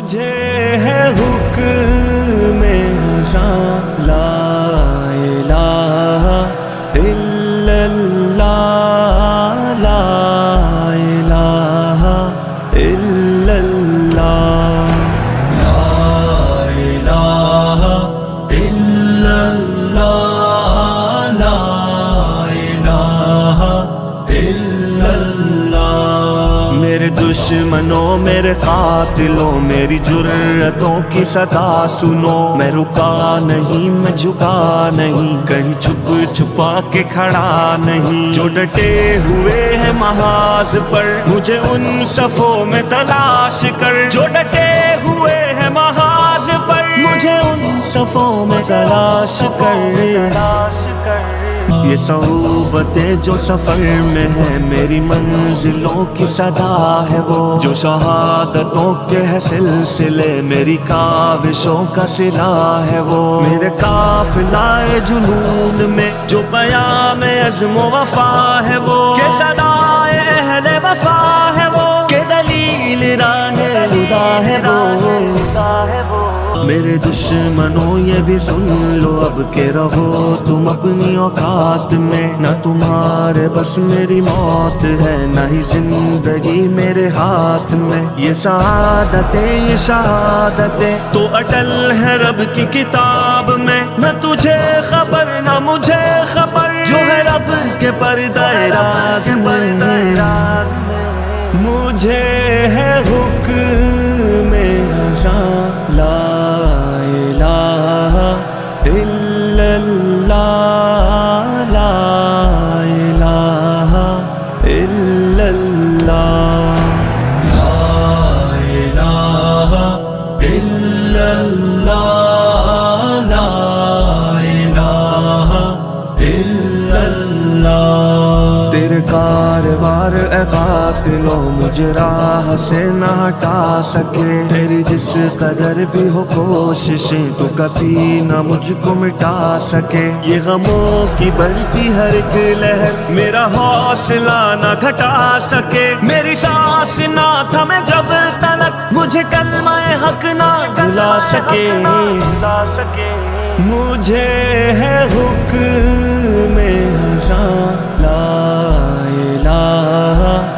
مجھے ہے حکم ازاں لا الہ الا اللہ لا الہ الا اللہ لا الہ الا اللہ لا الہ الا اللہ۔ میرے دشمنوں میرے قاتلوں میری جرتوں کی صدا سنو، میں رکا نہیں میں جھکا نہیں، کہیں چھپ چھپا کے کھڑا نہیں، جو ڈٹے ہوئے ہیں محاذ پر مجھے ان صفوں میں تلاش کر، جو ڈٹے ہوئے ہیں محاذ پر مجھے ان صفوں میں تلاش کر۔ یہ صحبتیں جو سفر میں ہے میری منزلوں کی صدا ہے وہ، جو شہادتوں کے ہے سلسلے میری کاوشوں کا صلہ ہے وہ، میرے قافلہ جنون میں جو پیام عزم و وفا ہے وہ، کہ صدائے اہل وفا ہے وہ، کہ دلیل راہ خدا ہے وہ۔ میرے دشمنوں یہ بھی سن لو اب کہ رہو تم اپنی اوقات میں، نہ تمہارے بس میری موت ہے نہ ہی زندگی میرے ہاتھ میں، یہ سعادتیں یہ شہادتیں تو اٹل ہے رب کی کتاب میں، نہ تجھے خبر نہ مجھے خبر جو ہے رب کے پردہ راز میں۔ مجھے ہے حکم ازاں لا الہ الا اللہ لا الہ الا اللہ لا الہ الا اللہ لا الہ الا اللہ۔ تیرے کاروار اے قاتلوں مجھے راہ سے نہ ہٹا سکے، تیری جس قدر بھی ہو کوششیں تو کبھی نہ مجھ کو مٹا سکے، یہ غموں کی بڑھتی ہر ایک لہر میرا حوصلہ نہ گھٹا سکے، میری سانس نہ تھمے جب تلک مجھے کلمہ حق نہ بھلا سکے۔ مجھے ہے حکم ازاں لا الہ